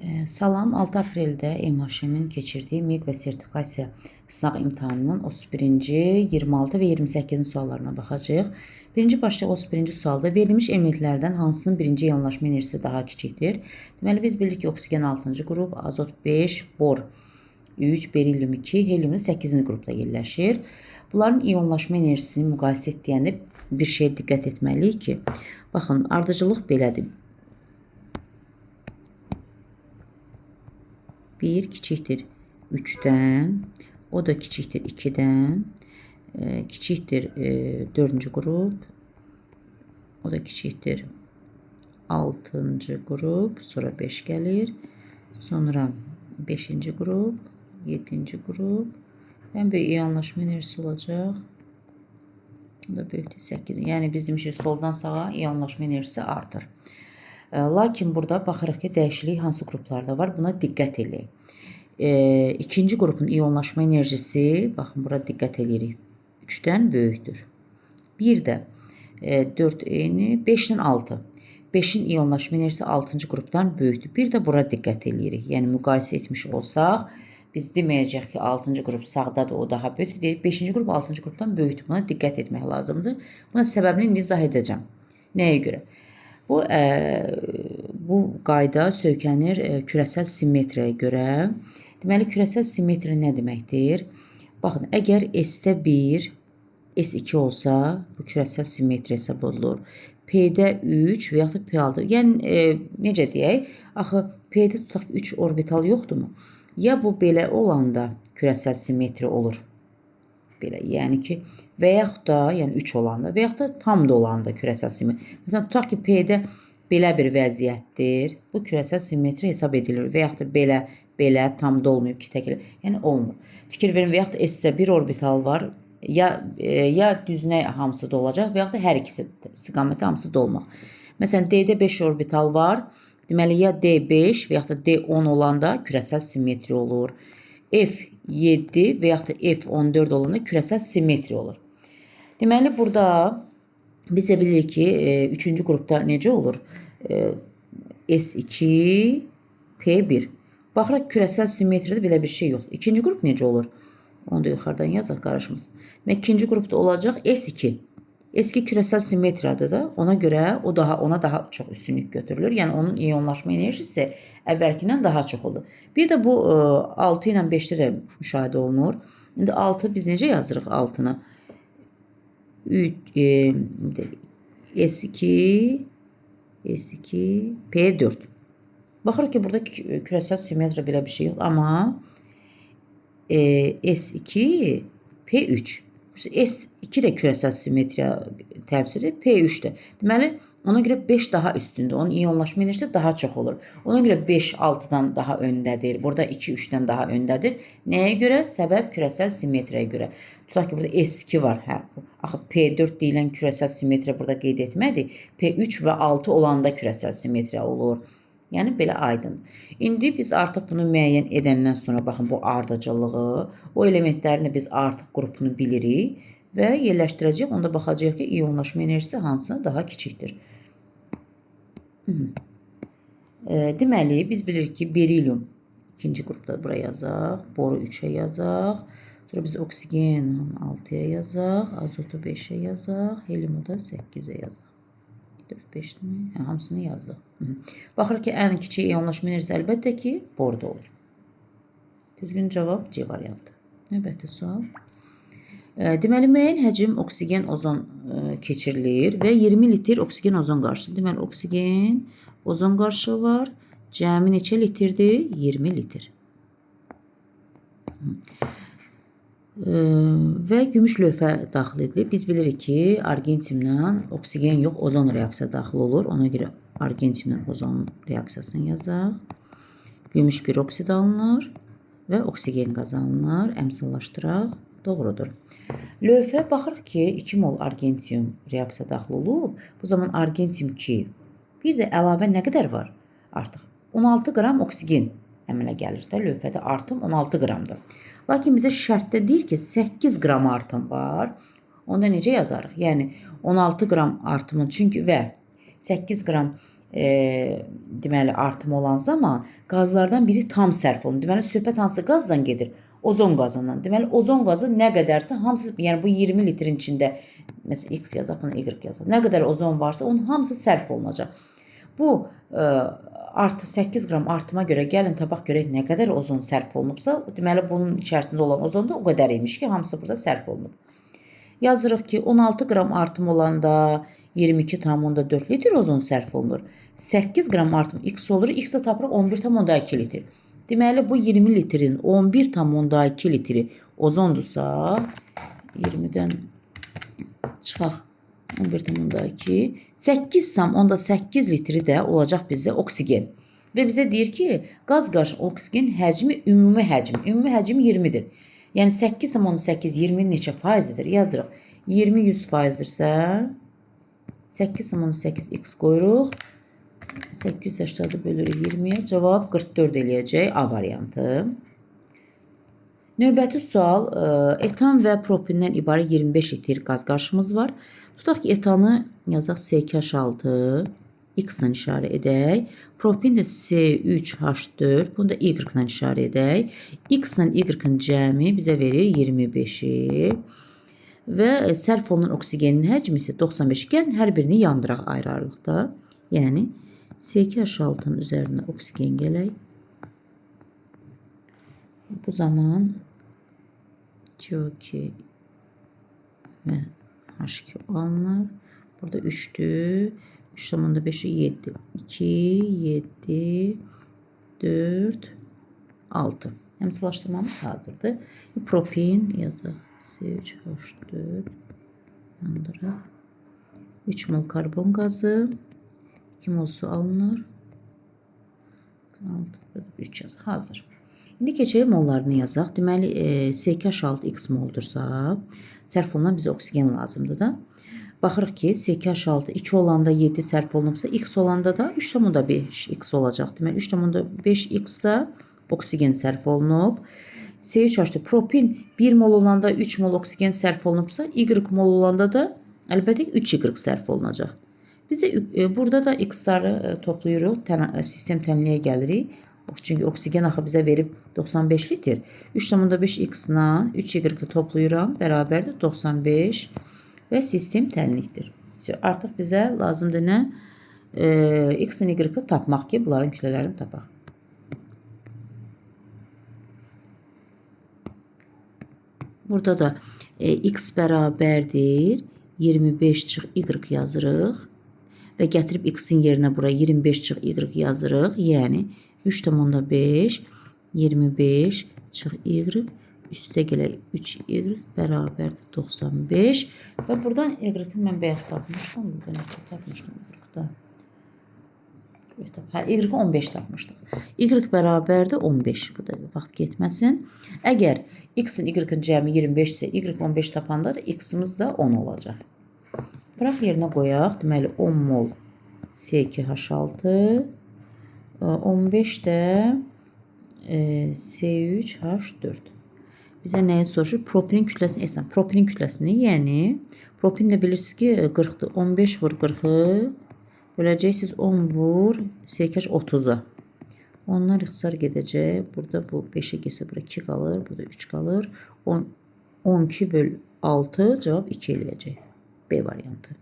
Salam, 6 apreldə MHM-in keçirdiyi MİQ və sertifikasiya sınaq imtahanının 31-ci, 26 və 28-ci suallarına baxacağıq. Birinci başlıq 31-ci sualda verilmiş elementlərdən hansının birinci ionlaşma enerjisi daha kiçikdir? Deməli, biz bilirik ki, oksigen 6-cı qrup, azot 5, bor 3, berilyum 2, helyum 8-ci qrupda yerləşir. Bunların ionlaşma enerjisini müqayisə etdiyəndə bir şeyə diqqət etməliyik ki, baxın, ardıcıllıq belədir. 1 kiçikdir 3-dən, o da kiçikdir 2-dən, kiçikdir 4-cü qrup, o da kiçikdir 6-cı qrup, sonra 5 gəlir, sonra 5-ci qrup, 7-ci qrup, ən böyük ionlaşma enerjisi olacaq, o da böyükdür 8. Yəni bizim soldan sağa ionlaşma enerjisi artır. Lakin burada baxırıq ki, dəyişiklik hansı qruplarda var, buna diqqət edin. İkinci qrupun ionlaşma enerjisi, baxın, bura diqqət edirik, 3-dən böyükdür. Bir də 4 eyni, 5-dən 6. 5-in ionlaşma enerjisi 6-cı qrupdan böyükdür. Bir də bura diqqət edirik. Yəni, müqayisə etmiş olsaq, biz deməyəcək ki, 6-cı qrup sağdadır, o daha böyükdür. 5-ci qrup 6-cı qrupdan böyükdür. Buna diqqət etmək lazımdır. Buna səbəbini indi izah edəcəm. Nəyə görə? Bu qayda söykənir kürəsil simmetriyaya görə. Deməli, kürəsil simmetriya nə deməkdir? Baxın, əgər S-də 1, S2 olsa, bu kürəsil simmetriya hesab olunur. P-də 3 və yaxud da P6. Yəni, necə deyək? Axı, P-də tutaq ki, 3 orbital yoxdurmu? Ya bu belə olanda kürəsil simmetriya olur. Belə, yəni ki, və yaxud da, yəni 3 olanda, və yaxud da tam da olanda kürəsil simmetriya. Məsələn, tutaq ki, P-də belə bir vəziyyətdir. Bu kürəsil simmetriya hesab edilir. Və yaxud da belə tam da olmayıb ki, təklə. Yəni, olmur. Fikir verin, və yaxud da S-də bir orbital var. Ya düzünə hamısı da olacaq, və yaxud da hər ikisi istiqaməti hamısı da olmaq. Məsələn, D-də 5 orbital var. Deməli, ya D5 və yaxud da D10 olanda kürəsil simmetriya olur. F7 və yaxud da F14 olanda kürəsil simmetriya olur. Deməli, burada biz də bilirik ki, 3-cü qrupda necə olur? S2, P1. Baxıraq, kürəsil simmetriyada belə bir şey yoxdur. 2-ci qrup necə olur? Onu da yuxarıdan yazaq, qarışmasın. Və 2-ci qrupda olacaq S2. S2 kürəsil simmetriyadır da, ona görə ona daha çox üstünlük götürülür. Yəni, onun ionlaşma enerjisi əvvəlkindən daha çox olur. Bir də bu 6 ilə 5-də də müşahidə olunur. İndi 6 biz necə yazırıq 6-nı? S2, P4. Baxırıq ki, burada kürəsil simmetriya belə bir şey yox. Amma S2, P3. S2 də kürəsil simmetriya təmsili, P3-də. Deməli, ona görə 5 daha üstündür. Onun ionlaşma enerjisi daha çox olur. Ona görə 5 6-dan daha öndədir. Burada 2 3-dən daha öndədir. Nəyə görə? Səbəb kürəsil simmetriyaya görə. Tutaq ki, burada S2 var. Axı, P4 deyilən kürəsil simmetriya burada qeyd etmədik. P3 və 6 olanda kürəsil simmetriya olur. Yəni, belə aydın. İndi biz artıq bunu müəyyən edəndən sonra, baxın, bu ardıcıllığı, o elementlərini biz artıq qrupunu bilirik və yerləşdirəcəyik. Onda baxacaq ki, ionlaşma enerjisi hansına daha kiçikdir. Deməli, biz bilirik ki, berilyum 2-ci qrupda bura yazaq, boru 3-ə yazaq, sonra biz oksigen 6-ya yazaq, azotu 5-ə yazaq, helyumu da 8-ə yazaq. 4-5-mi? Hamısını yazdıq. Baxırıq ki, ən kiçik ionlaşma enerjisi əlbəttə ki, borda olur. Düzgün cavab C variantı. Növbəti sual. Deməli, müəyyən həcm oksigen ozon keçirilir və 20 litr oksigen ozon qarışığı. Deməli, oksigen ozon qarışığı var. Cəmi neçə litrdir? 20 litr. Və gümüş lövhə daxil edilir. Biz bilirik ki, argentimlə oksigen yox, ozon reaksiya daxil olur. Ona görə argentimlə ozon reaksiyasını yazaq. Gümüş piroksid alınır və oksigen qazanılır. Əmsallaşdıraq. Doğrudur. Lövhə baxırıq ki, 2 mol argentim reaksiya daxil olub. Bu zaman argentim 2. Bir də əlavə nə qədər var? Artıq 16 qram oksigen əmələ gəlir də. Lövhədə artım 16 qramdır. Lakin bizə şərtdə deyir ki, 8 qram artım var. Onda necə yazarıq? Yəni, 16 qram artımı çünki və 8 qram deməli artım olan zaman qazlardan biri tam sərf olunur. Deməli söhbət hansı qazdan gedir? Ozon qazından. Deməli ozon qazı nə qədərsə hamısı, yəni bu 20 litrin içində məsələn X yazaq, buna Y yazaq. Nə qədər ozon varsa onun hamısı sərf olunacaq. Bu artı 8 qram artıma görə gəlin tapaq görək nə qədər ozon sərf olunubsa, deməli bunun içərisində olan ozon da o qədər imiş ki, hamısı burada sərf olunub. Yazırıq ki, 16 qram artım olanda 22,4 litr ozon sərf olunur. 8 qram artım X olur. X-də tapırıq 11,2 litr. Deməli, bu 20 litrin 11,2 litri ozondursa, 20-dən çıxaq 11,2, 8,8 litri də olacaq bizə oksigen. Və bizə deyir ki, qaz qarşı oksigen həcmi ümumi həcm. Ümumi həcm 20-dir. Yəni 8,8 20-nin neçə faizidir? Yazırıq. 20 100%dirsə 8,8 x qoyuruq. 880 bölürük 20-yə. Cavab 44 eləyəcək A variantı. Növbəti sual, etan və propindən ibarət 25 litr qaz qarışımız var. Tutaq ki, etanı yazaq SK6, X-lə işarə edək. Propin də C3H4, bunu da Y-lə işarə edək. X-lə Y-ın cəmi bizə verir 25-i. Və sərf olunan oksigenin həcmi isə 95. Gəlin hər birini yandıraq ayrı-ayrılıqda. Yəni SK6-nın üzərinə oksigen gələk. Bu zaman CO2 və H2 alınır. Burada 3'dür. 3,5'i 7. 2, 7, 4, 6. Həmçılaşdırmamız hazırdır. Propin yazaq. C3H4 yandıraq. 3 mol karbon qazı. 2 mol su alınır. 6, 3 yazaq. Hazır. İndi keçək mollarını yazaq. Deməli, SK6 X moldursa, sərf olunan bizə oksigen lazımdır da. Baxırıq ki, SK6 2 olanda 7 sərf olunubsa, X olanda da 3,5 X olacaq. Deməli, 3,5 X da oksigen sərf olunub. C3H4 propin 1 mol olanda 3 mol oksigen sərf olunubsa, Y mol olanda da əlbəttə 3 Y sərf olunacaq. Biz burada da X-ları toplayırıq, sistem təminliyə gəlirik. Çünki oksigen axı bizə verib 95 litr. 3,5 X-la 3 Y toplayıram, bərabərdir 95 və sistem təminlikdir. Artıq bizə lazımdır nə? X-ın Y-i tapmaq ki, bunların kütlələrini tapaq. Burada da X bərabərdir 25 çıx Y yazırıq və gətirib X-in yerinə buraya 25 çıx Y yazırıq. Yəni 3,5 25 çıx Y üstə gələk 3Y bərabərdir 95 və buradan Y-i mən bəyaz tapmışdım. Burada necə tapmışdım Y-da? Y-i 15 tapmışdıq. Y bərabərdir 15. Bu da vaxt getməsin. Əgər X-in Y-ın cəmi 25 isə Y 15 tapanda da X-imiz də 10 olacaq. Bıraq yerinə qoyaq. Deməli 10 mol C2H6 15 də C3H4. Bizə nəyi soruşur? Propinin kütləsini etan. Propinin kütləsini, yəni propin də bilirsiniz ki 40-dır. 15 vur 40-ı böləcəksiniz 10 vur SK 30-a. Onlar ixtisar gedəcək. Burada bu 5-ə gəlsə bura 2 qalır. Burada 3 qalır. 12 böl 6 cavab 2 eləyəcək. B variantı.